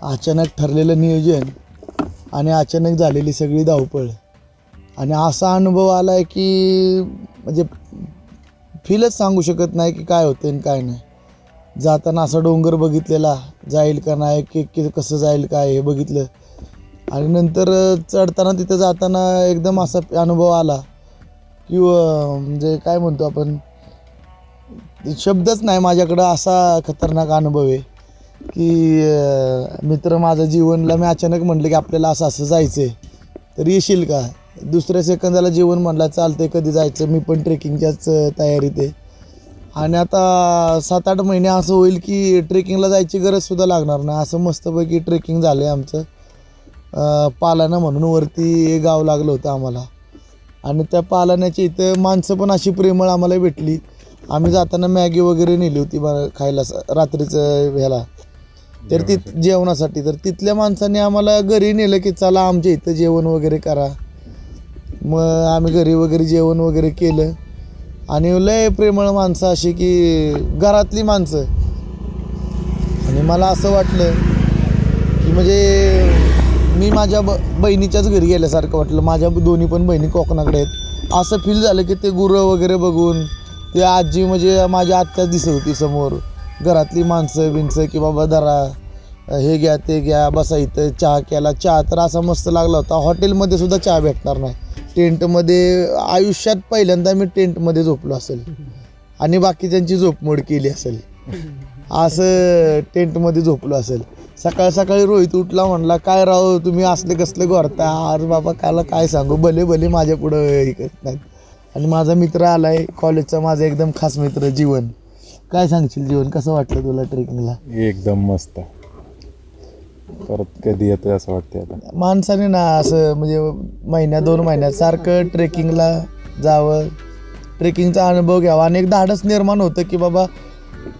अचानक ठरलेलं नियोजन आणि अचानक झालेली सगळी धावपळ आणि असा अनुभव आला आहे की म्हणजे फीलच सांगू शकत नाही की काय होतं आणि काय नाही. जाताना असा डोंगर बघितलेला, जाईल का नाही की कसं जाईल काय हे बघितलं आणि नंतर चढताना तिथं जाताना एकदम असा अनुभव आला की म्हणजे काय म्हणतो आपण, शब्दच नाही माझ्याकडं. असा खतरनाक अनुभव आहे की मित्र माझं जीवनला मी अचानक म्हटलं की आपल्याला असं असं जायचं आहे, तर येशील का? दुसऱ्या सेकंदाला जीवन म्हणला चालते कधी जायचं, मी पण ट्रेकिंगच्याच तयारीत आहे. आणि आता 7-8 महिने असं होईल की ट्रेकिंगला जायची गरजसुद्धा लागणार नाही, असं मस्तपैकी ट्रेकिंग झालं आहे आमचं. पालाना म्हणून वरती गाव लागलं होतं आम्हाला आणि त्या पालाण्याच्या इथं माणसं पण अशी प्रेमळ आम्हाला भेटली. आम्ही जाताना मॅगी वगैरे नेली होती खायला रात्रीचं ह्याला, तर जेवणासाठी. तर तिथल्या माणसांनी आम्हाला घरी नेलं की चला आमच्या इथं जेवण वगैरे करा. मग आम्ही घरी वगैरे जेवण वगैरे केलं आणि लय प्रेमळ माणसं अशी की घरातली माणसं. आणि मला असं वाटलं की म्हणजे मी माझ्या बहिणीच्याच घरी गेल्यासारखं वाटलं. माझ्या दोन्ही पण बहिणी कोकणाकडे आहेत. असं फील झालं की ते गुरं वगैरे बघून, ते आजी म्हणजे माझ्या आत्याच दिसत होती समोर, घरातली माणसं बिनसं की बाबा धरा हे घ्या ते घ्या, बसा इथं चहा केला. चहा तर असा मस्त लागला होता, हॉटेलमध्ये सुद्धा चहा भेटणार नाही. टेंटमध्ये आयुष्यात पहिल्यांदा मी टेंटमध्ये झोपलो असेल आणि बाकीच्यांची झोपमोड केली असेल, असं टेंटमध्ये झोपलो असेल. सकाळ सकाळी रोहित उठला, म्हणला काय राव तुम्ही असले कसले गोरता. अरे बाबा काला काय सांगू, भले भले माझ्या पुढं हे करत नाहीत. आणि माझा मित्र आला आहे कॉलेजचा, माझा एकदम खास मित्र जीवन. काय सांगशील जीवन, कसं वाटलं तुला ट्रेकिंगला? एकदम मस्त. परत कधी येतं असं वाटतं आता. माणसाने ना असं म्हणजे 1-2 महिन्यात सारखं ट्रेकिंगला जावं, ट्रेकिंगचा अनुभव घ्यावा आणि एक धाडस निर्माण होतं की बाबा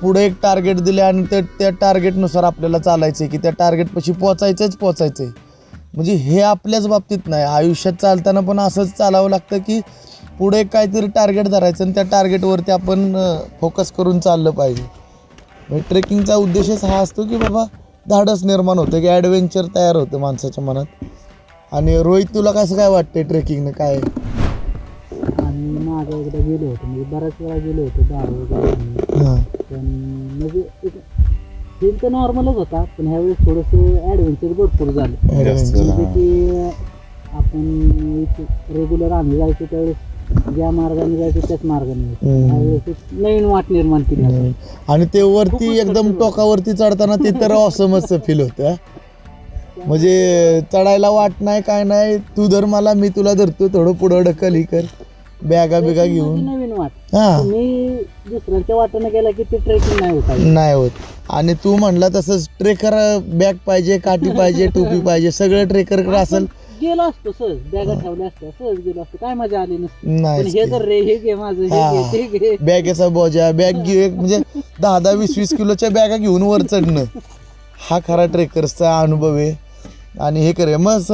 पुढे एक टार्गेट दिले आणि त्या टार्गेटनुसार आपल्याला चालायचं आहे की त्या टार्गेटपाशी पोचायचं आहे. म्हणजे हे आपल्याच बाबतीत नाही, आयुष्यात चालताना पण असंच चालावं लागतं की पुढे काहीतरी टार्गेट धरायचं आणि त्या टार्गेटवरती आपण फोकस करून चाललं पाहिजे. म्हणजे ट्रेकिंगचा उद्देशच हा असतो की बाबा धाडस निर्माण होतं की ॲडव्हेंचर तयार होतं माणसाच्या मनात. आणि रोहित तुला कसं काय वाटतंय ट्रेकिंगनं काय? आम्ही माझ्या एकदा गेलो होतो, म्हणजे बऱ्याच वेळा गेलो होतो दारू वगैरे. हां पण म्हणजे फील तर नॉर्मलच होता, पण ह्यावेळेस थोडंसं ॲडव्हेंचर भरपूर झालं. म्हणजे की आपण रेग्युलर आम्ही जायचो त्यावेळेस ज्या मार्गाने जायचो त्याच मार्गाने ह्यावेळेस नवीन वाट निर्माण केली. आणि ते वरती एकदम टोकावरती चढताना ते तर ऑसमच फील होतं. म्हणजे चढायला वाट नाही काय नाही, तू धर मला मी तुला धरतो, थोडं पुढं ढकल ही कर, बॅगा घेऊन. नवीन वाट. हां मी दुसऱ्यांच्या वाटेनं गेला की ते ट्रेकिंग नाही होत. आणि तू म्हणला तसंच ट्रेकर बॅग पाहिजे, काठी पाहिजे, टोपी पाहिजे, सगळं ट्रेकरकडे असेल. गेलो असतो सहज, बॅगा ठेवल्या असत्या सहज गेलो असतो, काय मजा आली नसती. नाही पण हे तर रे हे घे माझं, हे घे ते घे. बॅगेचा बोजा, बॅग घे म्हणजे 10-20 किलोच्या बॅगा घेऊन वर चढणं हा खरा ट्रेकर्सचा अनुभव आहे. आणि हे करे मग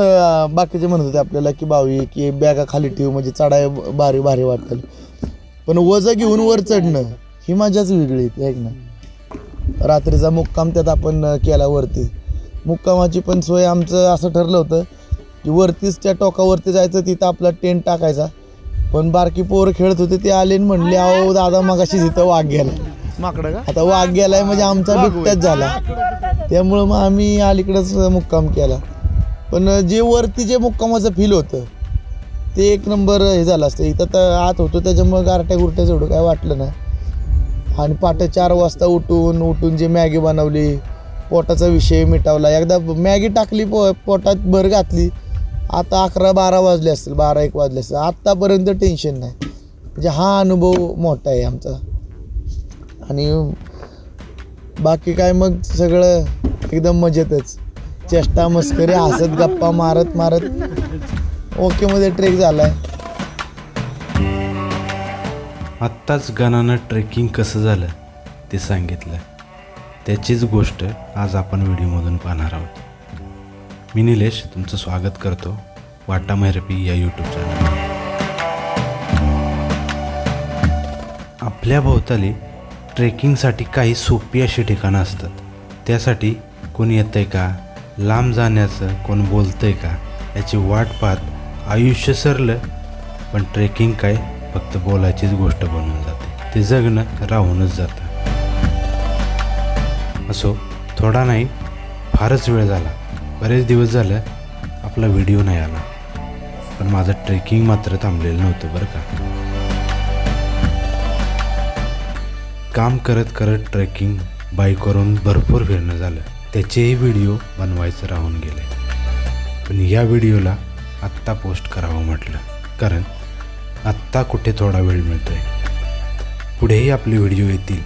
बाकीचे म्हणत होते आपल्याला की बावी की बॅगा खाली ठेवू म्हणजे चढाय भारी वाटेल, पण वजं घेऊन वर चढणं ही मजाच वेगळी आहे एक ना. रात्रीचा मुक्काम त्यात आपण केला वरती. मुक्कामाची पण सोय आमचं असं ठरलं होतं की वरतीच त्या टोकावरती जायचं, तिथं आपला टेंट टाकायचा. पण बारकी पोरं खेळत होते, ते आले म्हणले अहो दादा मगाशी तिथं वाघ गेला. माकडं का? आता वाघ गेलाय म्हणजे आमचा बिबट्याच झाला, त्यामुळं मग आम्ही अलीकडंच मुक्काम केला. पण जे वरती जे मुक्कामाचं फील होतं ते एक नंबर हे झालं असतं. इथं तर आत होतो त्याच्यामुळं गारट्या एवढं काय वाटलं नाही. आणि पहाटे 4 वाजता उठून जे मॅगी बनवली, पोटाचा विषय मिटावला. एकदा मॅगी टाकली पोटात भर घातली, आता 11-12 वाजले असतील, 12-1 वाजले असतील, आत्तापर्यंत टेन्शन नाही. म्हणजे हा अनुभव मोठा आहे आमचा. आणि बाकी काय मग सगळं एकदम मजेतच, चेष्टा मस्करी हसत गप्पा मारत ओकेमध्ये ट्रेक झाला आहे. आत्ताच गणानं ट्रेकिंग कसं झालं ते सांगितलं, त्याचीच गोष्ट आज आपण व्हिडिओमधून पाहणार आहोत. मी निलेश तुमचं स्वागत करतो वाटा मेहरपी या यूट्यूब चॅनलवर. आपल्या भोवताली ट्रेकिंगसाठी काही सोपी अशी ठिकाणं असतात. त्यासाठी कोणी येतं आहे का, लांब जाण्याचं कोण बोलतंय का याची वाट पाहत आयुष्य सरलं, पण ट्रेकिंग काय फक्त बोलायचीच गोष्ट बनून जाते, ते जगणं राहूनच जातं. असो, थोडा नाही फारच वेळ झाला, बरेच दिवस झालं आपला व्हिडिओ नाही आला, पण माझं ट्रेकिंग मात्र थांबलेलं नव्हतं बरं का. काम करत करत ट्रेकिंग बाईकवरून भरपूर फिरणं झालं, त्याचेही व्हिडिओ बनवायचं राहून गेले. पण या व्हिडिओला आत्ता पोस्ट करावं म्हटलं, कारण आत्ता कुठे थोडा वेळ मिळतोय, पुढेही आपले व्हिडिओ येतील.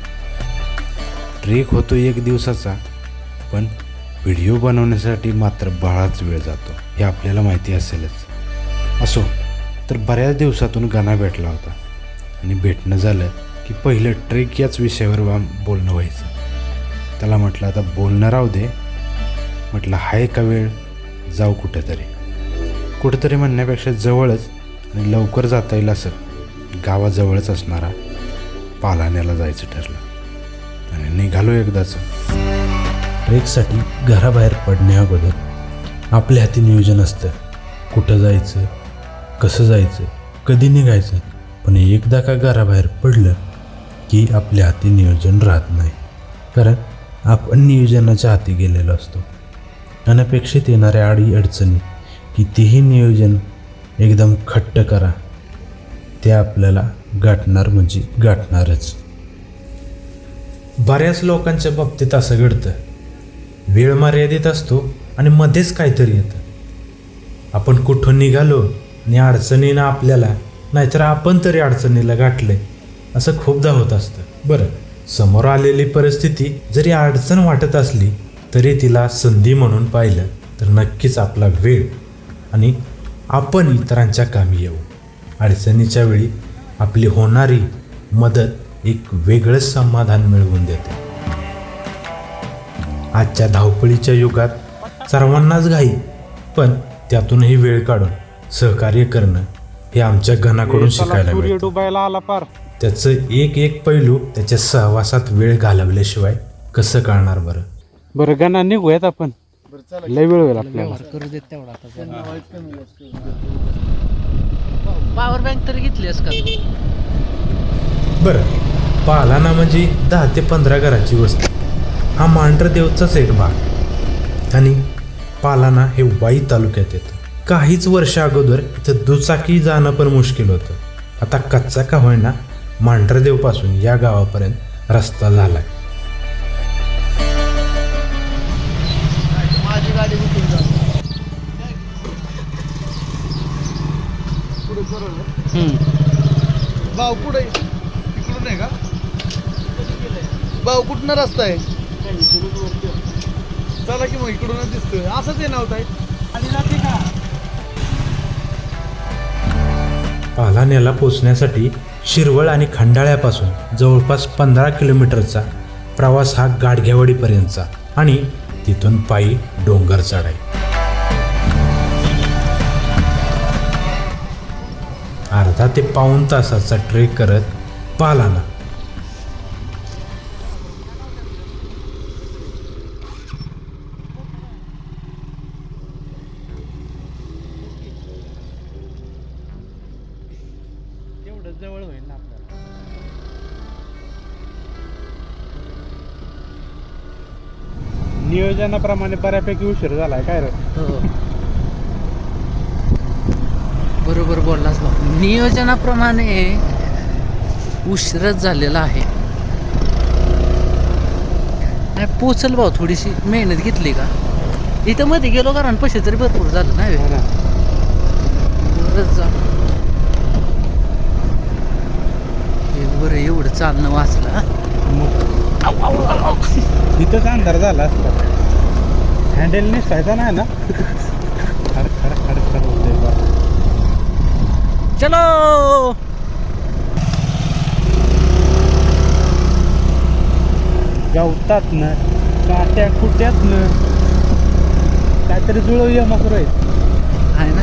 ट्रेक होतो 1 दिवसाचा, पण व्हिडिओ बनवण्यासाठी मात्र बराच वेळ जातो, हे आपल्याला माहिती असेलच. असो, तर बऱ्याच दिवसातून गाणा भेटला होता आणि भेटणं झालं की पहिलं ट्रेक याच विषयावर बोलणं व्हायचं. त्याला म्हटलं आता बोलणं राहू दे, म्हटलं हाय का वेळ, जाऊ कुठेतरी म्हणण्यापेक्षा जवळच आणि लवकर जाता येईल असं गावाजवळच असणारा पालाण्याला जायचं ठरलं आणि निघालो एकदाचं. ट्रेकसाठी घराबाहेर पडण्या अगोदर आपल्या हाती नियोजन असतं, कुठं जायचं, कसं जायचं, कधी निघायचं. पण एकदा का घराबाहेर पडलं की आपल्या हाती नियोजन राहत नाही, कारण आपण नियोजनाच्या हाती गेलेलो असतो. अनपेक्षित येणाऱ्या अडचणी कितीही नियोजन एकदम खट्ट करा, ते आपल्याला गाठणार म्हणजे गाठणारच. बऱ्याच लोकांच्या बाबतीत असं घडतं, वेळ मर्यादित असतो आणि मध्येच काहीतरी येतं. आपण कुठून निघालो आणि अडचणीनं आपल्याला, नाहीतर आपण तरी अडचणीला गाठले, असं खूपदा होत असतं. बरं, समोर आलेली परिस्थिती जरी अडचण वाटत असली तरी तिला संधी म्हणून पाहिलं तर नक्कीच आपला वेळ आणि आपण इतरांच्या कामी येऊ. अडचणीच्या वेळी आपली होणारी मदत एक वेगळंच समाधान मिळवून देते. आजच्या धावपळीच्या युगात सर्वांनाच घाई, पण त्यातूनही वेळ काढून सहकार्य करणं हे आमच्या गणाकडून शिकायला मिळतं. त्याचं एक पैलू त्याच्या सहवासात वेळ घालवल्याशिवाय कसं कळणार बरं. बरं गणा निघूयात आपण, लय वेळ होईल आपल्याला. करू देत तेवढा. पॉवर बँक तरी घेतलीस का तू? बरं, पालाना म्हणजे 10 ते 15 घराची वस्ती. हा मांढरदेवचाच एक भाग आणि पालाना हे वाई तालुक्यात येतं. काहीच वर्ष अगोदर इथं दुचाकी जाणं पण मुश्किल होतं. आता कच्चा का होईना मांढरदेवपासून या गावापर्यंत रस्ता झालाय. माझी गाडी कुठून जाते? भाऊ पुढे इकडून आहे का? भाऊ कुठून रस्ता आहे? चला की मग इकडूनच दिसतोय, असंच आहे नाव ताई. आणि जाते का? पालाण्याला पोचण्यासाठी शिरवळ आणि खंडाळ्यापासून जवळपास 15 किलोमीटरचा प्रवास हा गाडगेवाडीपर्यंतचा आणि तिथून पायी डोंगर चढाई. अर्धा ते पाऊण तासाचा ट्रेक करत पालाना. जवळ होईल ना आपल्याला. नियोजनाप्रमाणे बऱ्यापैकी उशीर झालाय काय रे? हो, बरोबर बोललास भाऊ. नियोजनाप्रमाणे उशीरच झालेला आहे. नाही पोचल भाऊ, थोडीशी मेहनत घेतली का इथं मध्ये गेलो, कारण पैसे तरी भरपूर झालं नाही. बरंच जा बरं, एवढं चालणं वाचलं. इथंच अंधार झाला असता, हँडल निसटायचा नाही ना. खड खड खड खड होते बा. चलो गवतात ना, काट्या कुट्यात ना, काहीतरी जुळवूया मग रे. आहे ना.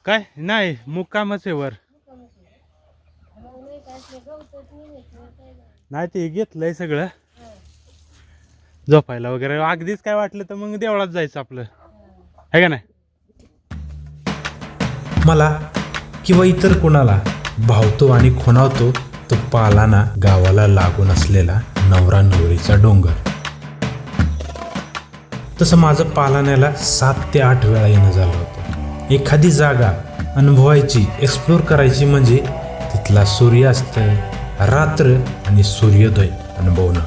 काय नाही मुक्कामच आहे वर. नाही ते घेतलंय सगळं झोपायला वगैरे. अगदीच काय वाटलं तर मग देवळात जायचं आपलं, आहे का नाही. मला किंवा इतर कोणाला भावतो आणि खुणावतो तो पालाना गावाला लागून असलेला नवरा नवरीचा डोंगर. तसं माझं पालाण्याला 7 ते 8 वेळा येणं झालं होतं. एखादी जागा अनुभवायची, एक्सप्लोर करायची म्हणजे तिथला सूर्यास्त, रात्र आणि सूर्योदय अनुभवणं.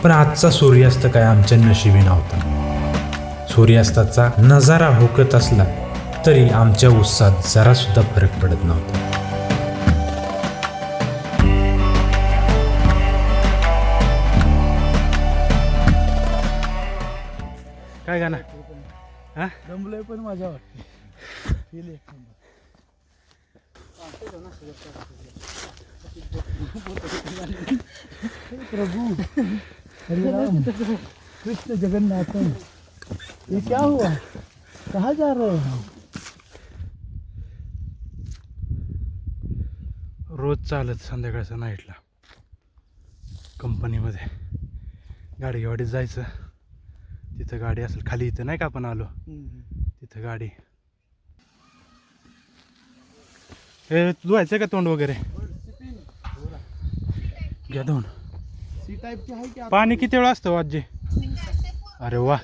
पण आजचा सूर्यास्त काय आमच्या नशिबी नव्हता. सूर्यास्ताचा नजारा हुकत असला तरी आमच्या उत्साहात जरा सुद्धा फरक पडत नव्हता. काय गाणं हा जमलंय पण माझ्या वाटते. फील एक नंबर. प्रभु हरे राम कृष्ण जगन्नाथ, ये क्या हुआ, कहाँ जा रहे हैं. रोज चालत संध्याकाळचं नाईटला कंपनीमध्ये गाडीवाडीत जायचं. तिथं गाडी असेल खाली, इथं नाही का आपण आलो तिथं गाडी. हे धुवायचं का तोंड वगैरे, घ्या धुवून. सी टाईपची आहे की पाणी किती वेळ असतं आजी. अरे वा.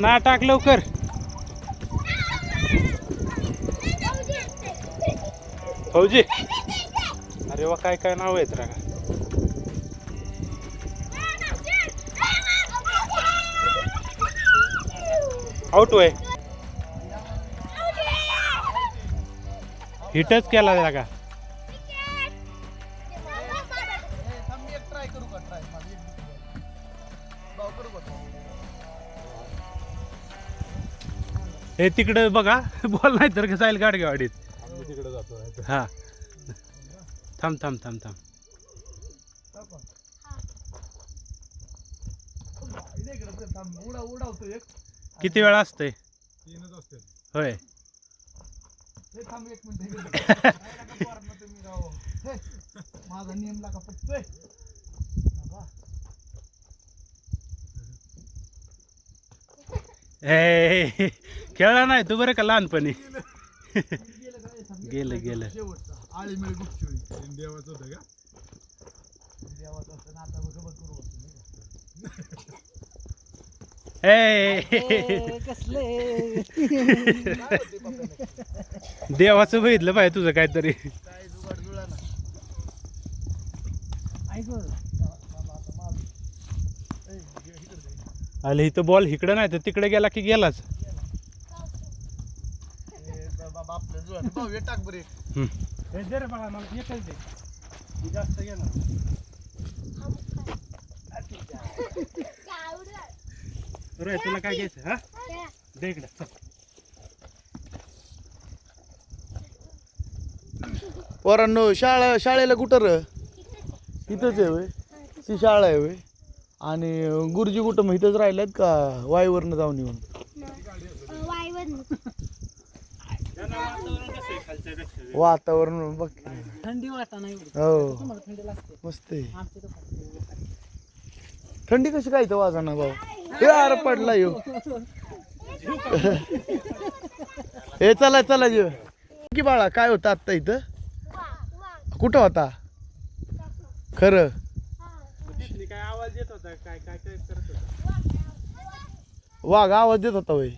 ना टाक लवकर. फौजी. अरे वा, काय काय नाव आहेत रागा. आउट वय हिटच केला रागा. ट्राय करू का, ट्राय करू का. हे तिकडे बघा, बोल नाही तर जाईल गाडगेवाडीत. तिकडे जातो. हा थांब थांब थांब थांब. उडावतो एक. किती वेळा असतंय. 3च असते. होय. थांब एक मिनिट. माझा नियम लागा पटतोय. ए खेळला नाही तू बरं का लहानपणी. गेलं गेलं. शेवटचा आळीमेळ गुपचुळी देवाचं होतं का. देवाचं असतं ना, आता बघ करू. कसले देवाचं बघितलं पाहिजे तुझं काहीतरी. काय जुगाड जुळा ना. आले इथं बॉल इकडं नाही तर तिकडे गेला की गेलाच. बाबा आपलं जुळा भाऊ हे टाक बरे. हे दे रे बघा, मला एकच दे, जास्त गेला. रे तुला काय घ्यायचं हा, दे इकडं. पोरांनो, शाळेला कुठं र. इथंच आहे वय, ती शाळा आहे वय. आणि गुरुजी कुठं मग इथंच राहिल्यात का वाईवरनं जाऊन येऊन. वातावरण बघ. थंडी वाटा नाही. हो तुम्हाला थंडी लागते. मस्त आहे. आमच्या तर थंडी कशी काय इथं वाजाना भाऊ. हे अरे पडला येऊ. हे चला चला जीव की बाळा. काय होतं आत्ता इथं, कुठं होता खरं. काय आवाज देत होता, काय काय काय करत होता. वाघ आवाज देत होता वय.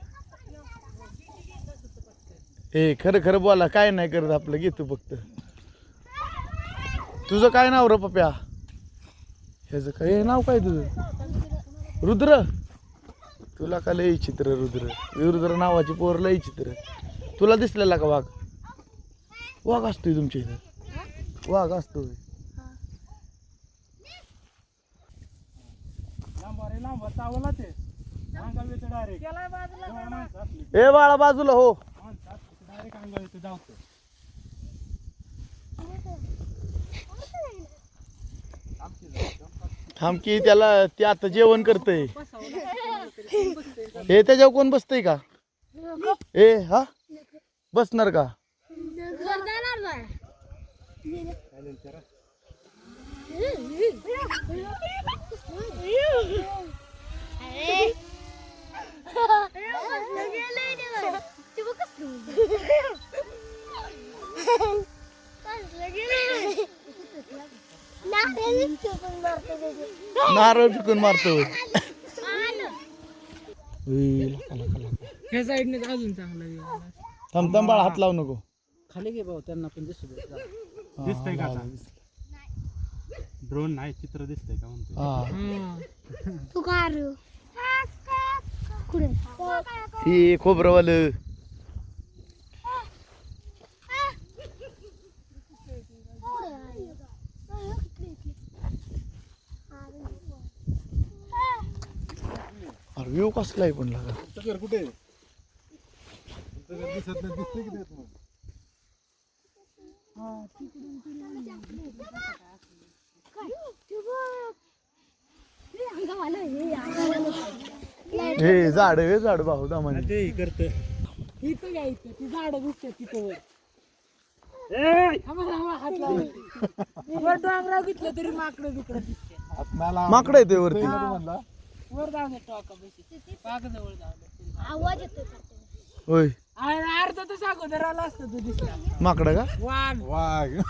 हे खरं खरं बोला, काय नाही करत आपलं. घेतो फक्त. तुझं काय नाव र पप्या. ह्याचं काय नाव काय तुझं. रुद्र. तुला का लय चित्र रुद्र रुद्र नावाची पोर लय चित्र. तुला दिसलेला का वाघ? वाघ असतोय तुमच्या इथं? वाघ असतोय. ए बाळा बाजूला हो. थांब की त्याला ते आता जेवण करतय. हे त्याच्यावर कोण बसतय का? ए हा बसणार का? नारळ फेकून मारतो. ह्या साईडने अजून चांगला थांब थांब बाळा हात लावू नको. खाली घे भाऊ त्यांना पण दिसू दे. दिसतंय का? ड्रोन नाही चित्र दिसतंय का म्हणतो. हा तू कार कुठे ही खोबरंवालं. अरे व्ह्यू कसला आहे पण लागा. कुठे दिसत नाही, दिसतंय की देत मग. हे झाड हे झाड भाऊ दामाने. ते करत इथं घ्यायचं ती झाडं दिसतात तिथं वर. हात लावून वर डोंगराव घेतलं तरी माकडं बिकडं दिसते. माकडं येते वरती. वर जाऊ दे टॉका बशी पाकजवळ जाऊ दे. आवाज येतोय होय अर्धा तास अगोदर आला असतं तू दिसला. माकडं का? वाघ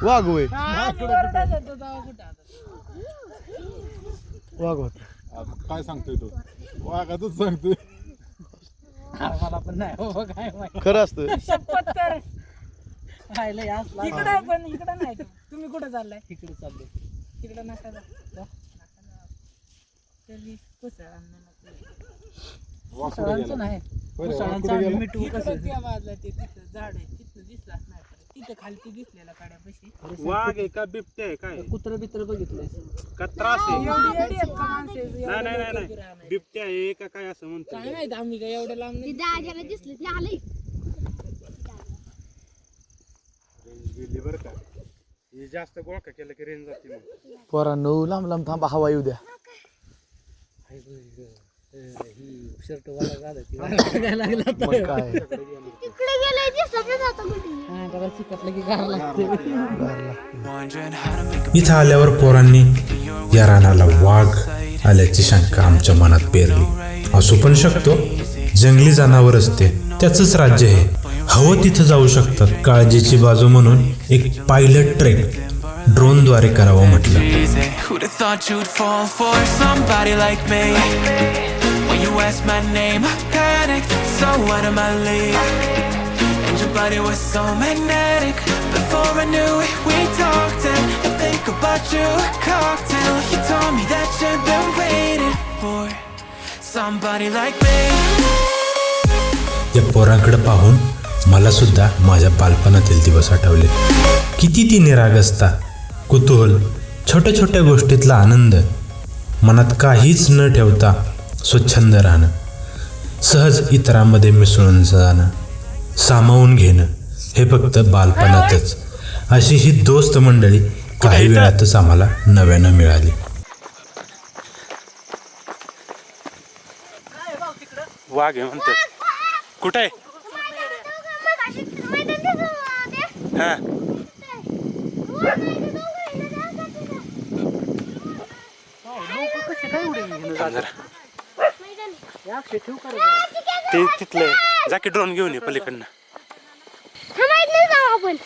वाघ होय. ओरडत होतो तेव्हा कुठं आता. वाघ होत. काय सांगतोय तो? वाघातच सांगतोय. मला पण नाही हो काय माहिती. खरं असतं. शपथ तर इकडे पण इकडे नाही. तुम्ही कुठे चाललाय? इकडे चाललोय. तिकडे नका जा. तरी कुसळांचं नाही. कुसळांचं आम्ही मिठू कसं त्या बाजूला ते तिथं झाड आहे तिथं दिसलाच नाही. तिथं खालती दिसलेला काड्यापाशी. वाघ आहे का बिबट्या आहे काय? कुत्र बित्र बघितलंय का त्रास आहे? एवढी एवढी आहेत का माणसं? नाही नाही नाही नाही बिबट्या आहे का काय असं म्हणतो. काय माहित आम्ही काय एवढं लांब नाही. दादाला दिसलं ते आलंय. गेली बरं का? हे जास्त गोळका केलं की रेंज जाते मग. पोरांनो लांब लांब थांबा हवा येऊ द्या. शर्ट वाला झालं लागला मग काय तिकडे गेलंय दिसत नाही आता कुठे. बघा चिकटलं की गार लागते. इथं आल्यावर पोरांनी या रानाला वाघ आल्याची शंका आमच्या मनात पेरली. असू पण शकतो, जंगली जनावर असते, त्याचंच राज्य आहे, हवं तिथं जाऊ शकतात. काळजीची बाजू म्हणून एक पायलट ट्रेक ड्रोनद्वारे करावं म्हटलं. Who'd have thought you'd fall for somebody like me? When you asked my name, I panicked, so out of my league. And your body was so magnetic. Before I knew it, we talked and I think about you, a cocktail. You told me that you've been waiting for somebody like me. या पोरांकडे पाहून मला सुद्धा माझ्या बालपणातील दिवस आठवले. किती ती निरागसता, कुतूहल, छोट्या छोट्या गोष्टीतला आनंद, मनात काहीच न ठेवता स्वच्छंद राहणं, सहज इतरांमध्ये मिसळून जाणं, सामावून घेणं, हे फक्त बालपणातच. अशी ही दोस्त मंडळी काही वेळातच आम्हाला नव्यानं मिळाली. वाघ आहे म्हणतात. कुठे आहे? हा ते तिथलं जाकी ड्रोन घेऊन ये पलीकडनं. आपण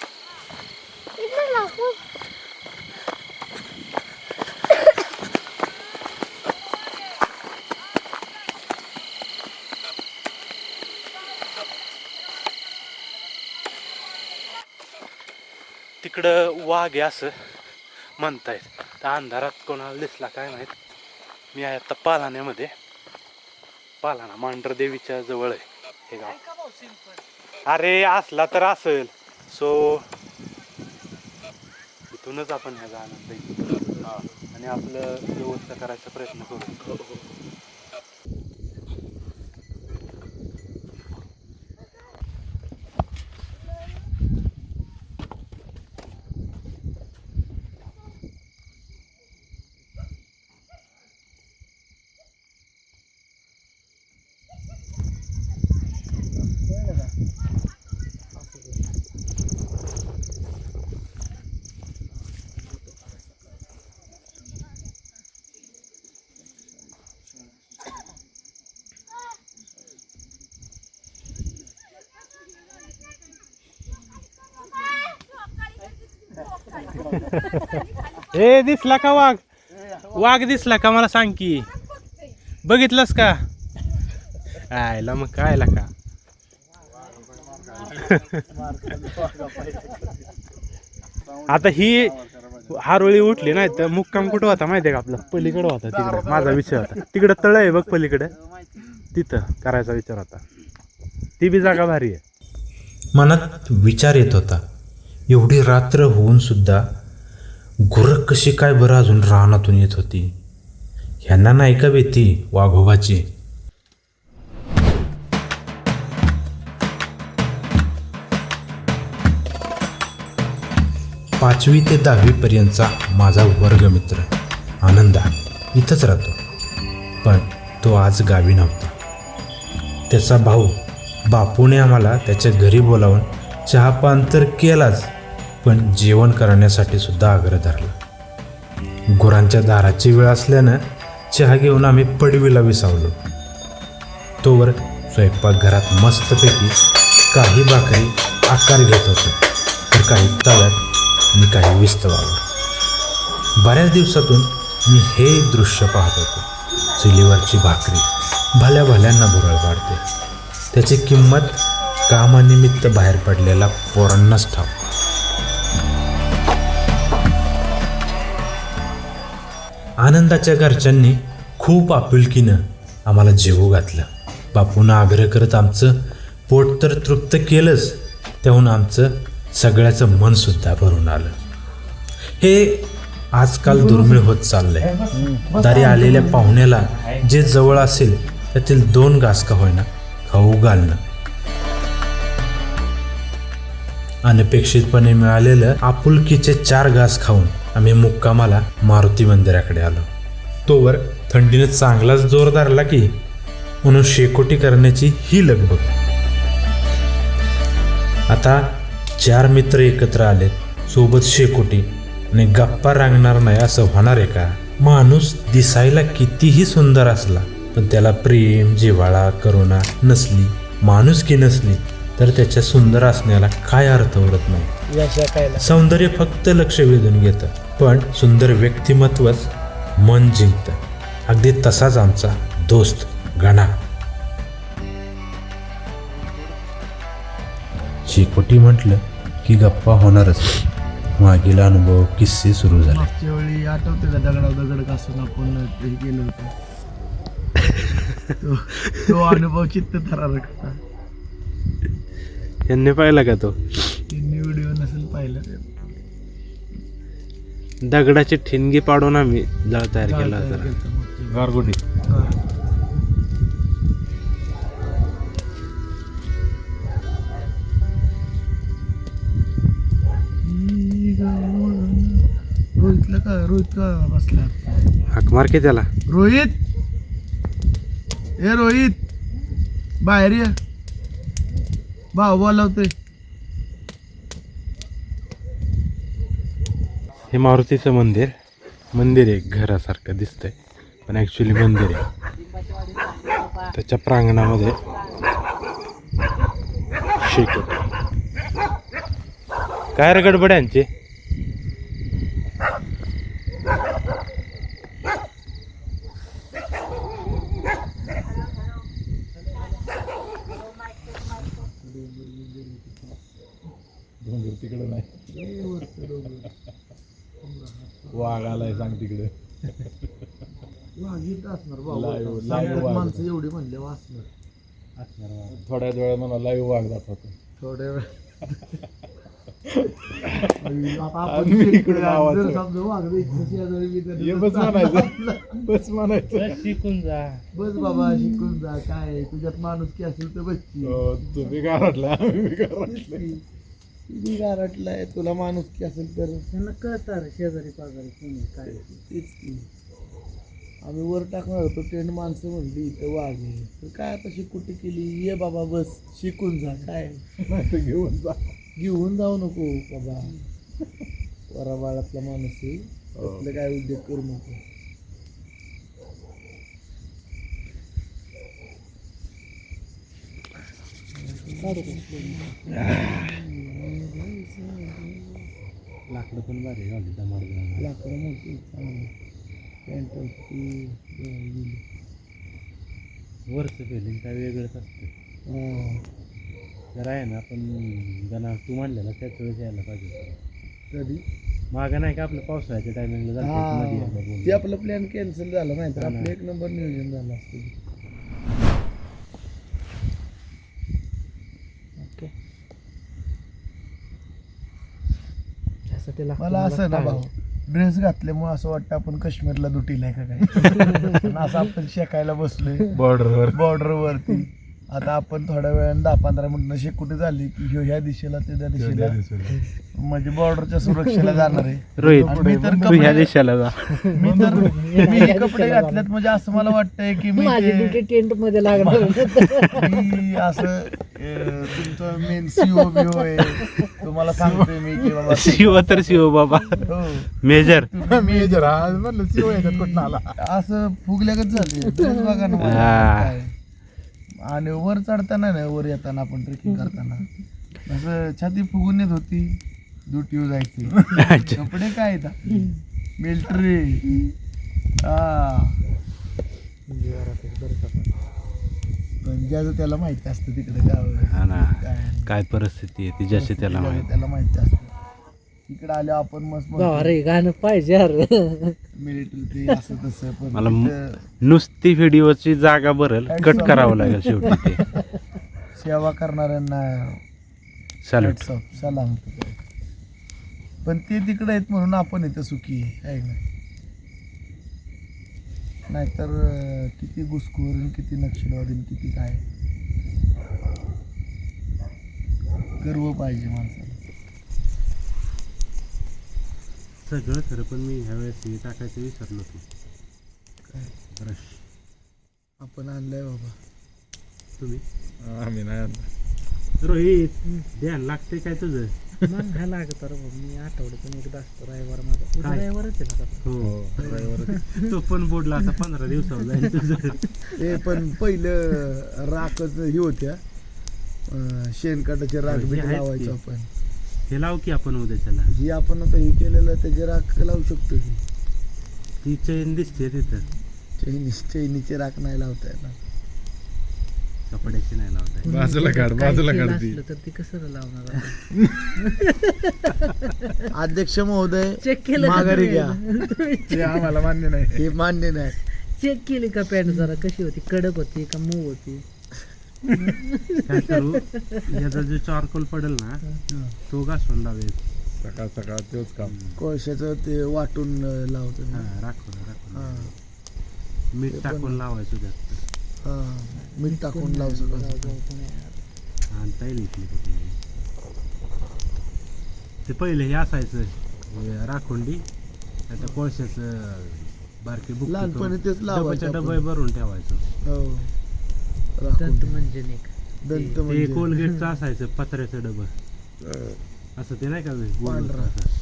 तिकडं वाघ आहे असं म्हणतायत. त्या अंधारात कोणाला दिसला काय माहित. मी आहे आता पालाण्यामध्ये. पालाना मांढर देवीच्या जवळ आहे हे गाव. अरे असला तर असेल. सो इथूनच आपण ह्याचा आनंद घेऊ आणि आपलं व्यवस्था करायचा प्रयत्न करू. ए दिसला का वाघ? वाघ दिसला का मला सांग की. बघितलंस का? आयला मग काय का. आता ही हारोळी उठली नाही तर मुक्काम कुठं होता माहितीये का आपला? पलीकडं होता तिकडं. माझा विचार होता तिकडं तळ आहे बघ पलीकडे, तिथं करायचा विचार होता. ती बी जागा भारी आहे. मनात विचार येत होता, एवढी रात्र होऊन सुद्धा गुरं कशी काय बरं अजून रानातून येत होती? ह्यांना नाही का भीती वाघोबाची? पाचवी ते 10वी पर्यंतचा माझा वर्गमित्र आनंदा इथंच राहतो, पण तो आज गावी नव्हता. त्याचा भाऊ बापूने आम्हाला त्याच्या घरी बोलावून चहापान तर केलाच, पण जेवण करण्यासाठी सुद्धा आग्रह धरला. गुरांच्या दाराची वेळ असल्यानं चहा घेऊन आम्ही पडवीला विसावलो. तोवर स्वयंपाकघरात मस्तपैकी काही भाकरी आकार घेत होते, तर काही तव्यात आणि काही विस्तवावर. बऱ्याच दिवसातून मी हे दृश्य पाहत होतो. चुलीवरची भाकरी भल्या भल्यांना भुरळ पाडते. त्याची किंमत कामानिमित्त बाहेर पडलेला पोरांनाच ठाऊक. आनंदाच्या घरच्यांनी खूप आपुलकीनं आम्हाला जेवू घातलं. बापूनं आग्रह करत आमचं पोट तर तृप्त केलंच, त्याहून आमचं सगळ्याचं मन सुद्धा भरून आलं. हे आजकाल दुर्मिळ होत चाललंय. दारी आलेल्या पाहुण्याला जे जवळ असेल त्यातील 2 घास का होईना खाऊ घालणं. अनपेक्षितपणे मिळालेलं आपुलकीचे 4 घास खाऊन आम्ही मुक्कामाला मारुती मंदिराकडे आलो. तोवर थंडीने चांगलाच जोर धरला की, म्हणून शेकोटी करण्याची ही लगबग. आता 4 मित्र एकत्र आलेत, सोबत शेकोटी आणि गप्पा रांगणार नाही असं होणार आहे का? माणूस दिसायला कितीही सुंदर असला, पण त्याला प्रेम, जिव्हाळा, करुणा नसली, माणुसकी नसली तर त्याच्या सुंदर असण्याला काय अर्थ उरत नाही. सौंदर्य फक्त लक्ष वेधून घेतं, पण सुंदर व्यक्तिमत्वच मन जिंकतं. अगदी तसाच आमचा दोस्त गणा. शेकोटी म्हटलं की गप्पा होणारच. मागील अनुभव, किस्से सुरू झाले. मागच्या वेळी आठवते का दगड घासून आपण हे केलं होतं? तो अनुभव चित्त थरारक होता. यांनी पाहिला का तो? त्यांनी व्हिडिओ नसेल पाहिलं. दगडाची ठिणगी पाडून आम्ही जाळ तयार केला होता. गारगोटी. रोहित का बसला? हाक मार की त्याला. रोहित, ए रोहित, बाहेर ये, भाऊ बोलावतोय. हे मारुतीचं मंदिर आहे. घरासारखं दिसतंय पण ॲक्च्युली मंदिर आहे. त्याच्या प्रांगणामध्ये शेकोटी. काय रे गडबड यांची? तिकडे नाही, वाघ आलाय सांग तिकडे. हिट असणार Live वाघ. माणसं एवढी म्हणले वाचणार थोड्याच वेळा मला लाईव्ह वाघ दाखवतो. थोड्या वेळ आता आपण आणि मी इकडे नावाचं. जर समजा वागलं इथं शेजारी बिजारी ये तर बस म्हणायचं बस म्हणायचं. शिकून जा. बस बाबा शिकून जा काय तुझ्यात माणूस की असेल तर बसची हो, तुम्ही गारटला आम्ही गारटला. किती गारटलाय तुला माणूस की असेल तर त्यांना कळतं रे शेजारी पाजारी कोणी काय. तेच की आम्ही वर टाकणार होतो टेंट माणसं म्हणली इथं वाघ आहे तर काय आता शिकुटी केली ये बाबा बस शिकून जा काय नाही तर घेऊन जा. घेऊन जाऊ नको बाबा वरा बाळातला माणूस आहे असलं काय उद्योग करू नको लाकडं पण भारी घाली दमाड लाकडं मोठी चांगली पॅन्ट वरचं फिलिंग काय वेगळंच असतं. जर आहे ना आपण गणा तू म्हणलेला त्याच वेळेस यायला पाहिजे. कधी मागं नाही का आपलं पावसाळ्याच्या टायमिंगला हा ते आपलं प्लॅन कॅन्सल झाला नाही तर आपलं एक नंबर नियोजन झालं असतं मला असं ना भाऊ ड्रेस घातल्यामुळे असं वाटतं आपण काश्मीरला दुटीलाय का काय आणि असं आपण शेकायला बसलोय बॉर्डर वरती आता आपण थोड्या वेळाने 10-15 मिनिटं शेकुटी झाली की ह्या दिशेला ते त्या दिशेला म्हणजे बॉर्डरच्या सुरक्षेला जाणार आहे. रोहित आणि मी तर तू ह्या देशाला जा. मी कपडे घातलेत म्हणजे असं मला वाटतंय की मी ते- टेंट मध्ये लागणार. मी असं तुमचं मेन सीओ बिओ आहे तुम्हाला सांगतोय मी की बाबा शिव तर शिव बाबा हो मेजर. मी जरा म्हणलं शिव येतात कुठं आला. असं फुगल्यागत झाले ड्रेस बघा ना मला काय. आणि वर चढताना नाही वर येताना आपण ट्रेकिंग करताना असं छाती फुगून येत होती ड्युटीवर जायची कपडे काय मिलिटरी पण ज्याचं त्याला माहिती असतं तिकडे हा ना काय काय परिस्थिती आहे ती ज्याची त्याला माहिती. त्याला माहिती असतं तिकडे आले आपण मस्त अरे गाणं पाहिजे अरे. मिलिटरी असं तसं पण मला तिथं नुसती व्हिडिओची जागा भरल कट करावं लागेल शेवटी ते. सेवा करणाऱ्यांना सॅल्यूट. सलाम पण ते तिकडे आहेत म्हणून आपण इथं सुखी आहे ना नाहीतर किती घुसखोर किती नक्षलवादी किती काय गर्व पाहिजे माणसाला. सगळं खरं पण मी ह्यावेळेस हे टाकायचं विसरलो होतो. काय ब्रश आपण आणलंय बाबा तुम्ही आम्ही नाही आणलं. रोहित ध्यान लागते काय तुझं. मग हा लागत रे बाबा. मी आठवड्यातून एकदा असतो रविवार माझा उद्या रविवारच आहे ना. हो तो पण बोर्डला आता 15 दिवसावर जाईल तुझं. हे पण पहिलं राखच ही होत्या शेणकाटाचे राख बीट आहेत लावायचो की. आपण हे लाव की आपण उद्याच्याला. ही आपण आता हे केलेलं त्याचे राख लावू शकतो की ती चैन दिसते तिथं चैनीचे राख नाही लावता येणार कपड्याची नाही लावता. बाजूला काढ काही बाजूला केलं काढ ती. असलं तर ती कसं लावणार आपण? अध्यक्ष महोदय चेक केलं का माघारी तुम्ही? घ्या ते आम्हाला मान्य नाही. हे मान्य नाही चेक केली का पॅन्ट जरा कशी होती कडक होती का मऊ होती? काय करू याचा जो चारकोल पडेल ना तो घासून लावेल. सकाळ सकाळ तेच काम. कोळशाचं ते वाटून लावतो हा राखून हा मीठ टाकून लावायचं त्यात हा मीठ टाकून लावू सगळं आणता येईल इथली कुठे. ते पहिले हे असायचं हे राखोंडी आता कोळशाचं बारके बुक लहानपणी तेच लावायचं डबे भरून ठेवायचं. हो दंत राखून म्हणजे नाही का? दंत ते म्हणजे कोलगेटचं असायचं पत्र्याचं डबं असं ते नाही का गोल पांढरं. असं.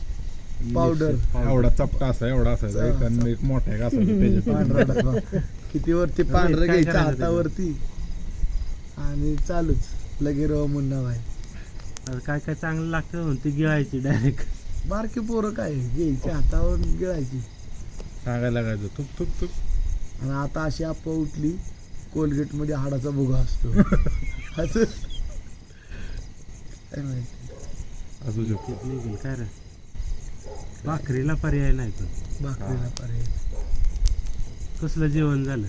पावडर. एवढा चपटा असा एवढा असायचा एक आणि एक मोठा एक असायचा त्याच्यात. पांढरा डबा किती वरती पांढरं काय घ्यायचं करायचं हातावरती आणि चालूच लगे रव मुन्ना भाई आता काय काय चांगलं लागतं म्हणून ती गिळायची डायरेक्ट. बारकी पोरं काय घ्यायची हातावर गिळायची सांगायला लागायचं तुक तुक तुक. आणि आता अशी आप्पा उठली कोलगेट मध्ये हाडाचा भुगा असतो असं काय माहिती असू शकतो. निघेल काय रे भाकरीला पर्याय नाही पण भाकरीला पर्याय कसलं जेवण झालं.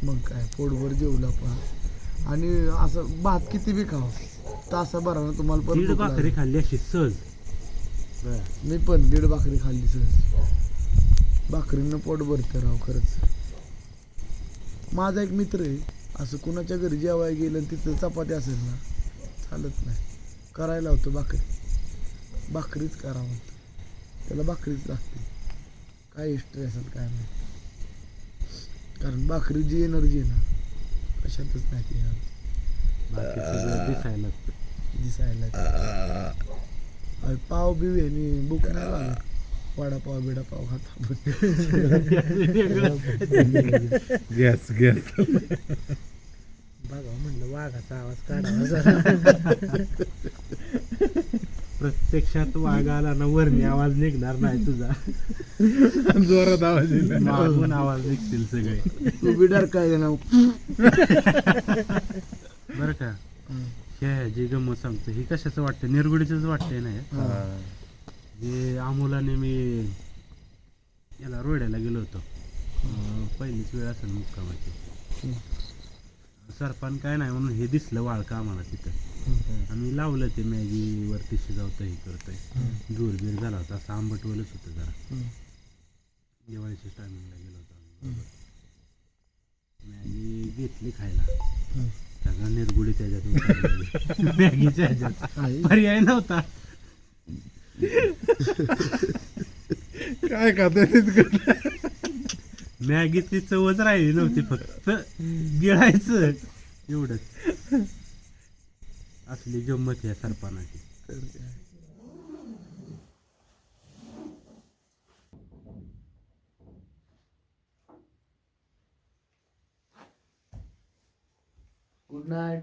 मग काय पोटभर जेवला पण. आणि असं भात किती बी खाव तासाभरानं तुम्हाला पण दीड भूक भाकरी लागेल. खाल्ली अशी सहज. बरं. मी पण 1.5 भाकरी खाल्ली सहज. भाकरीनं पोट भरतं राव खरंच. माझा एक मित्र आहे, असं कुणाच्या घरी जेवायला गेलं आणि तिथं चपाती असेल ना चालत नाही, करायला होतं भाकरीच करा म्हणतो. त्याला भाकरीच लागते, काय हिस्ट्री असेल काय नाही. कारण भाकरी जी एनर्जी आहे ना कशातच नाही ती येणार. बाकी सगळं दिसायला दिसायला अरे पाव बिव आणि बुक नाही लागत. वडापाव बिडापाव खाता गॅस बघा म्हणलं वाघाचा आवाज काढावा. प्रत्यक्षात वाघ आला ना वरणी आवाज निघणार नाही तुझा. जोरात आवाज येईल. मागून आवाज निघतील सगळे. तू बिडार काय ना. बरं का, हे जे गंमत सांगतो ही कशाचं वाटतं, निरगुडीच वाटतंय ना हे. जे अमोलाने मी याला रोड्याला गेलो होतो, पहिलीच वेळ असेल मुक्कामाची. सरपण काय नाही म्हणून हे दिसलं वाळका आम्हाला तिथं. आम्ही लावलं ते मॅगी वरती शिजवतं हे करतोय. दूरबीर झाला होता, असं आंबटवलंच होतं जरा. दिवाळीच्या टायमिंगला गेलो होतो आम्ही. मॅगी घेतली खायला, सगळं निरगुडी त्याच्यात मॅगीच्या ह्याच्यात पर्याय नव्हता. काय खात मॅगीची चवच राहिली नव्हती, फक्त गिळायचं एवढंच. असली गंमत आहे सरपणाची. Good night.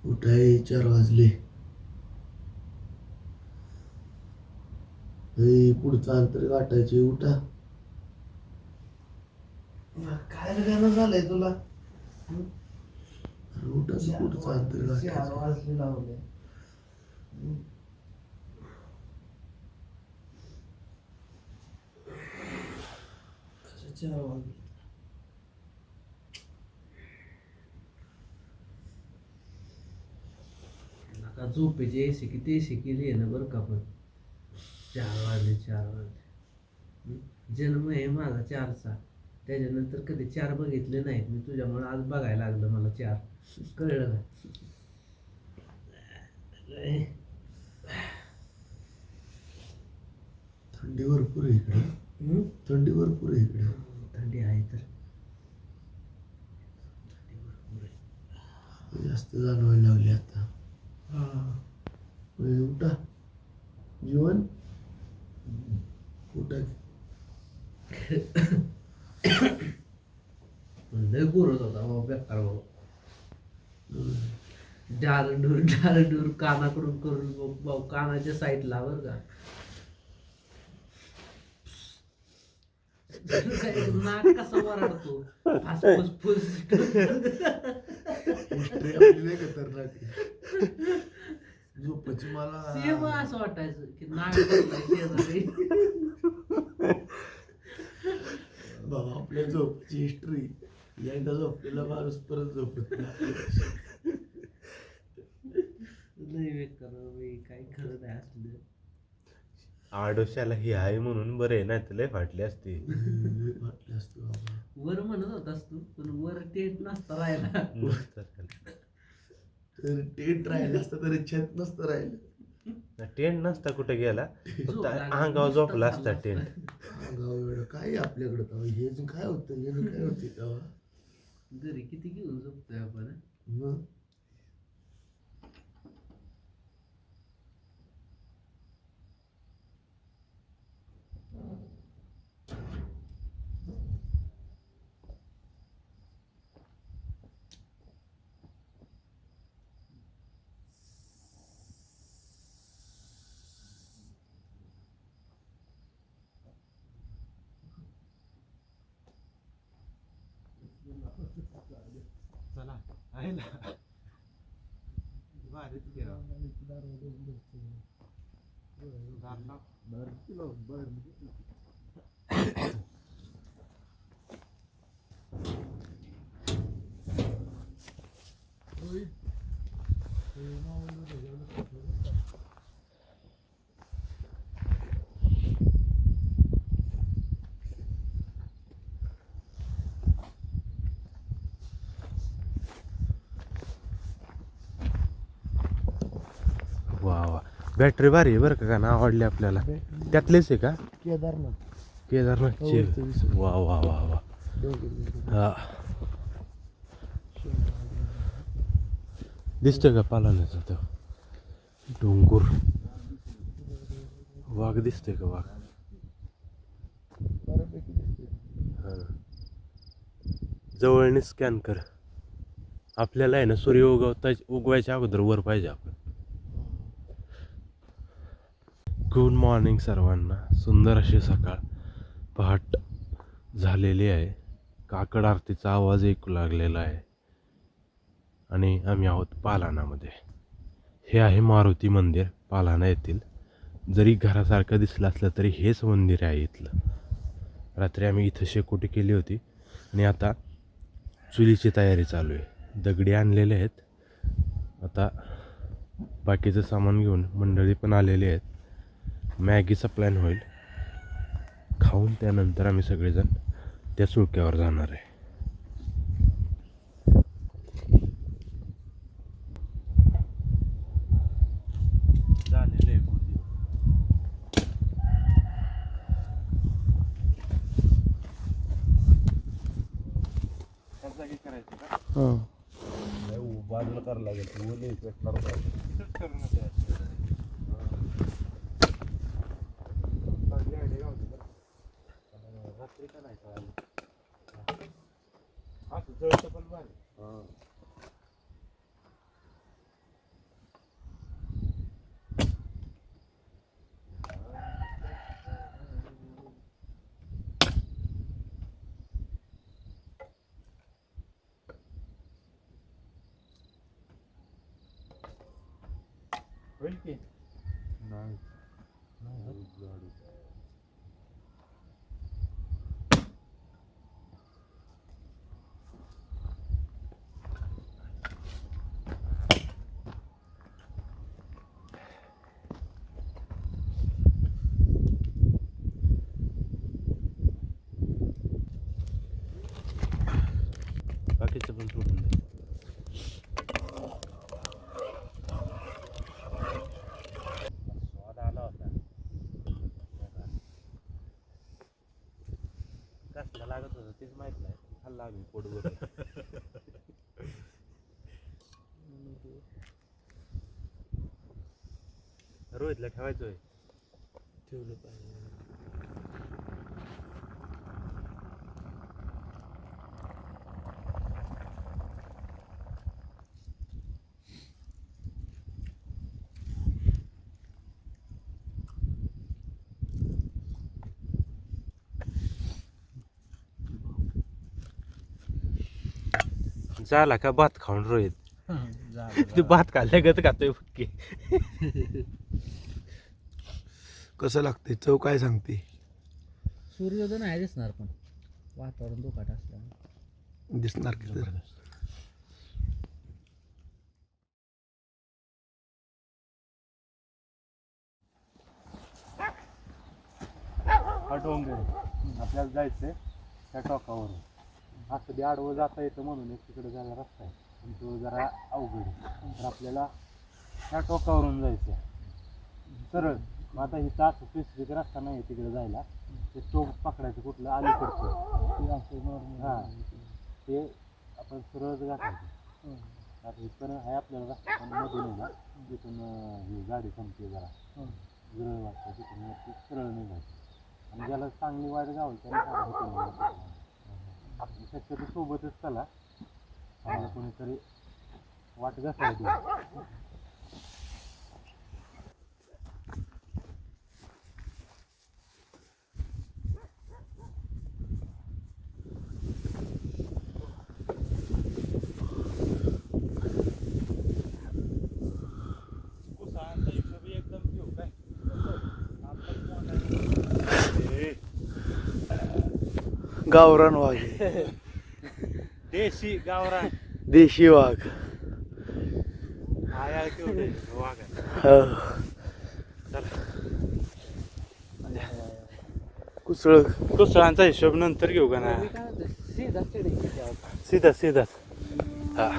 उठाय 4 वाजले. पुढचं अंतर गाठायचे. उठा. काय गाणं झालंय तुला. उठाचं पुढचं अंतर गाठायचं. 4 वाजले लावले. कसं 4 वाजले. झोपेची एसी किती एसी केली आहे ना बरं का. पण 4 वाजले. जन्म आहे माझा 4चा. त्याच्यानंतर कधी 4 बघितले नाहीत मी. तुझ्यामुळे आज बघायला लागलं मला 4. कळलं का. थंडी भरपूर आहे इकडे. थंडी भरपूर आहे इकडे. थंडी आहे तर जास्त जाणवायला लागली आता. उठा. जीवन उठा. लय बोलत होता बाबा बेकार बाबा. डारडूर कानाकडून करून भाऊ कानाच्या साईडला बरं का. नाक कसा वराडतो फुस खतरनाक. झोपाची मला सेम असं वाटायचं की नाक शेजारी. बाबा आपल्या झोपाची हिस्ट्री. एकदा झोपलेला माणूस परत झोपत नाही. लय बेकार काय खरं नाही असलं. आडोशाला ही आहे म्हणून बरे नाही तर लय फाटली असते. वर म्हणत होतास तू, पण वर टेंट नसता राहिला. टेंट राहिलं असतं तरी छत नसतं राहिलं. टेंट नसता कुठे गेला, फक्त अंगावर झोपला असता टेंट. गाव काय आपल्याकडं तेव्हा हे जे काय होतं हे काय होते तेव्हा घरी किती घेऊन झोपतोय आपण मग चला आहे ना भारीच गेला वा वा बॅटरी भारी आहे बरं का गाणं आवडले आपल्याला त्यातलेच आहे का केदारनाथ केदारनाथची वा वा वा वा हा दिसतोय का पालाण्याचा तो डोंगर वाघ दिसतोय का वाघ हा जवळने स्कॅन कर आपल्याला आहे ना सूर्य उगवायच्या अगोदर वर पाहिजे आपण गुड मॉर्निंग सर्वांना सुंदर अशी सकाळ पहाट झालेली आहे काकड आरतीचा आवाज ऐकू लागलेला आहे आणि आम्ही आहोत पालानामध्ये हे आहे मारुती मंदिर पालाना येथील जरी घरासारखं दिसलं असलं तरी हेच मंदिर आहे इथलं रात्री आम्ही इथं शेकोटी केली होती आणि आता चुलीची तयारी चालू आहे दगडी आणलेले आहेत आता बाकीचं सामान घेऊन मंडळी पण आलेली आहेत मॅगीचा प्लॅन होईल खाऊन त्यानंतर आम्ही सगळेजण त्या सुळक्यावर जाणार आहे झालेलं आहे खूप दिवस. त्याच जागी करायचं का बाजूला करावं लागेल ओले रात्री का नाही असं जळतं पण भारी होईल की नाही बाकीचं पण सोडून दे स्वाद आला होता कसला लागत होतं तेच माहित नाही खाल्ला आम्ही पोटभर रोहितला ठेवायचोय ठेवलं पाहिजे झाला का भात खाऊन रोहित ते भात खाल्ल्यागत खातोय फक्की कसं लागते चव काय सांगते सूर्योदय नाही दिसणार पण वातावरण दुखाट असल्यामुळे दिसणार की तर हा डोंगर आपल्याला जायचंय त्या टोकावरून असं बी आडवं जाता येतं म्हणून एक तिकडे जायला रस्ता आहे पण तो जरा अवघड आहे तर आपल्याला त्या टोकावरून जायचं आहे सरळ मग आता इथं असं स्पेसिफिक रस्ता नाही तिकडे जायला ते टोक पकडायचं कुठलं अलीकडचं हां ते आपण सरळच घालायचं. आता इथं आहे आपल्याला पण मधून आहे ना तिथून ही गाडी संपते जरा जुळं वाटतं तिथून ती सरळ निघायची आणि ज्याला चांगली वाट गावल त्याला शक्यतो सोबतच चला आम्हाला कोणीतरी वाट घासायची. गावरान वाघ आहे. देशी गावरान देशी वाघ. आया केवढे वाघ आहे. हो. कुसळ कुसळांचा हिशोब नंतर घेऊ का ना. सीधा चढायची सीधा सीधाच. हा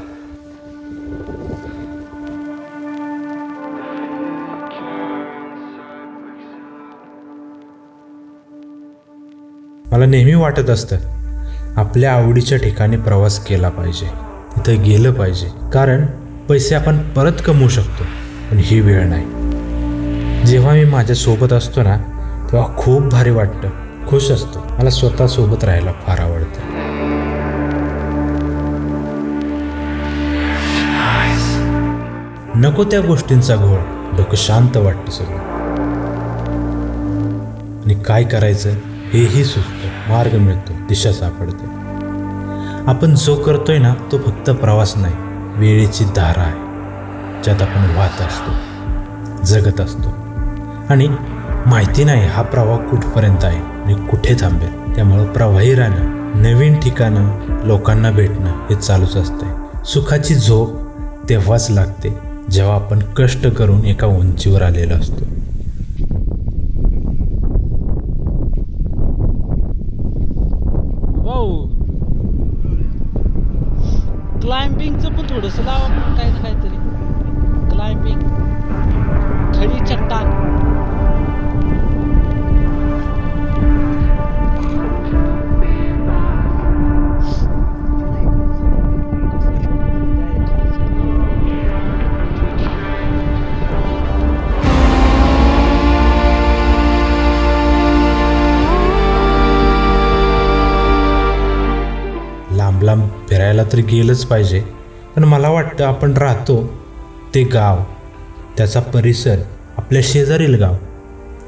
मला नेहमी वाटत असतं आपल्या आवडीच्या ठिकाणी प्रवास केला पाहिजे, तिथं गेलं पाहिजे. कारण पैसे आपण परत कमवू शकतो पण ही वेळ नाही. जेव्हा मी माझ्या सोबत असतो ना तेव्हा खूप भारी वाटतं, खुश असतो. मला स्वतः सोबत राहायला फार आवडतं. नको त्या गोष्टींचा घोळ, डोकं शांत वाटतं सगळं आणि काय करायचं हेही सुचतं, मार्ग मिळतो, दिशा सापडते. आपण जो करतोय ना तो फक्त प्रवास नाही, वेळेची धारा आहे ज्यात आपण वाहत असतो, जगत असतो आणि माहिती नाही हा प्रवाह कुठपर्यंत आहे आणि कुठे थांबेल. त्यामुळं प्रवाही राहणं, नवीन ठिकाणं, लोकांना भेटणं हे चालूच असतंय. सुखाची झोप तेव्हाच लागते जेव्हा आपण कष्ट करून एका उंचीवर आलेलो असतो. क्लाइम्बिंगचं पण थोडंसं लावा आपण काही ना काहीतरी. क्लाइम्बिंग, खडी चट्टान. लांब लांब फिरायला तर गेलंच पाहिजे, पण मला वाटतं आपण राहतो ते गाव, त्याचा परिसर, आपल्या शेजारील गाव,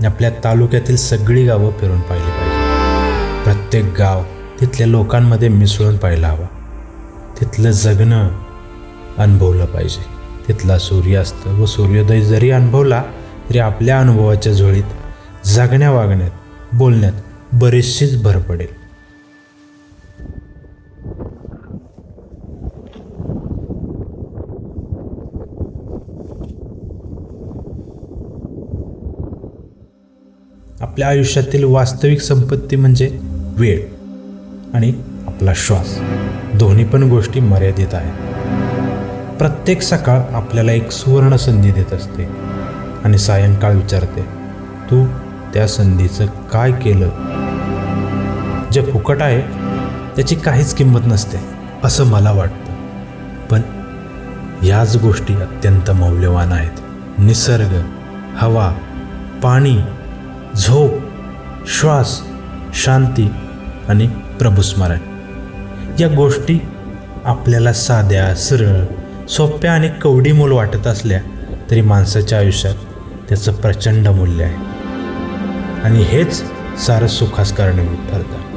आपल्या तालुक्यातील सगळी गावं फिरून पाहिली पाहिजे. प्रत्येक गाव तिथल्या लोकांमध्ये मिसळून पाहायला हवा. तिथलं जगणं अनुभवलं पाहिजे. तिथला सूर्यास्त व सूर्योदय जरी अनुभवला तरी आपल्या अनुभवाच्या झोळीत जगण्या वागण्यात, बोलण्यात बरीचशीच भर पडेल. आपल्या आयुष्यातील वास्तविक संपत्ती म्हणजे वेळ आणि आपला श्वास. दोन्ही पण गोष्टी मर्यादित आहेत. प्रत्येक सकाळ आपल्याला एक सुवर्ण संधी देत असते आणि सायंकाळ विचारते, तू त्या संधीचं काय केलं? जे फुकट आहे त्याची काहीच किंमत नसते असं मला वाटतं, पण याच गोष्टी अत्यंत मौल्यवान आहेत. निसर्ग, हवा, पाणी, झोप, श्वास, शांती आणि प्रभुस्मरण. या गोष्टी आपल्याला साध्या, सरळ, सोप्या आणि कवडी मोल वाटत असल्या तरी माणसाच्या आयुष्यात त्याचं प्रचंड मूल्य आहे आणि हेच सारं सुखास कारणीभूत ठरतं.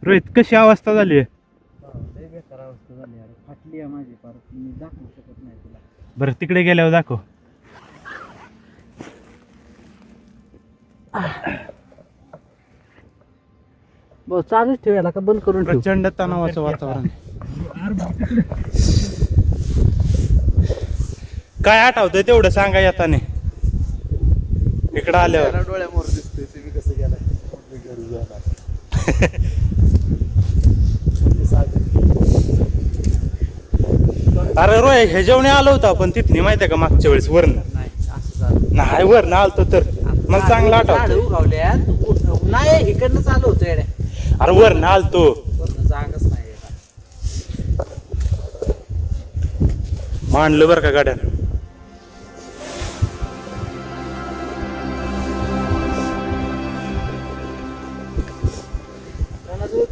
रोहित, कशी अवस्था झाली आहे? लय बेकार अवस्था झाली यार. फाटली आहे माझी पार, मी दाखवू शकत नाही तुला. बरं तिकडे गेल्यावर दाखव. बस चालूच ठेवायला का बंद करून ठेव. प्रचंड तणावाचं वातावरण. काय आठवतंय तेवढं सांगा येताने इकडं आल्यावर. डोळ्यामोर दिसतोय तुम्ही कसं गेलाय घरी गेला. अरे रोय हे जेवणे आलो होतो आपण तिथने माहितीये का मागच्या वेळेस वरनं. नाही असं झालं. नाही वरनं आलतो तर मला चांगलं आठवतं. उगावल्यात नाही इकडनं चालू होतं येड्या. अरे वरनं आलतो. वरनं जागाच नाही. मांडलं बरं का गाड्यानं.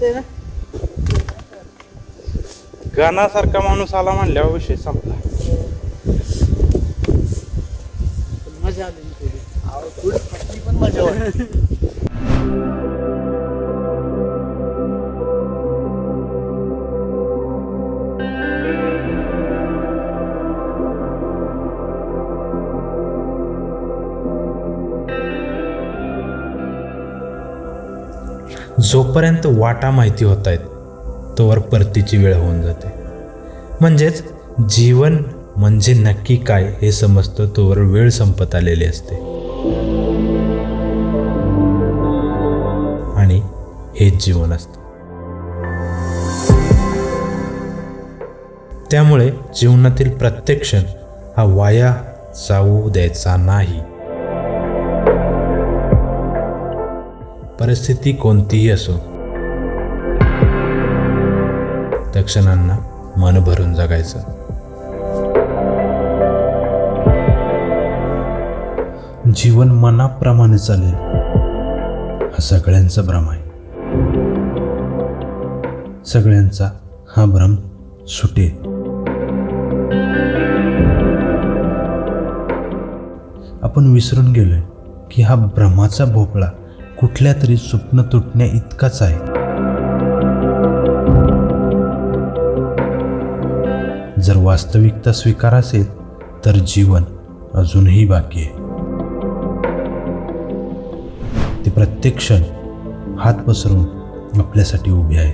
ना गाण्यासारखा माणूस आला म्हणल्यावर विषय संपला. मजा आली ना थोडी. पण मजा वाटते. जोपर्यंत वाटा माहिती होत आहेत तोवर परतीची वेळ होऊन जाते. म्हणजेच जीवन म्हणजे नक्की काय हे समजतं तोवर वेळ संपत आलेली असते. आणि हेच जीवन असतं. त्यामुळे जीवनातील प्रत्येक क्षण हा वाया जाऊ द्यायचा नाही. परिस्थिती कोणतीही असो त्या क्षणांना मन भरून जगायचं. जीवन मनाप्रमाणे चालेल हा सगळ्यांचा भ्रम आहे. सगळ्यांचा हा भ्रम सुटेल. आपण विसरून गेलोय की हा भ्रमाचा भोपळा कुठल्या तरी स्वप्न तुटण्या इतकाच आहे. जर वास्तविकता स्वीकार असेल तर जीवन अजूनही बाकी आहे. ते प्रत्येक क्षण हात पसरून आपल्यासाठी उभे आहे.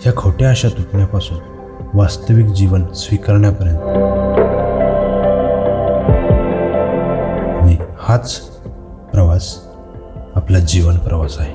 या खोट्या आशा तुटण्यापासून वास्तविक जीवन स्वीकारण्यापर्यंत हाच प्रवास आपला जीवन प्रवास आहे.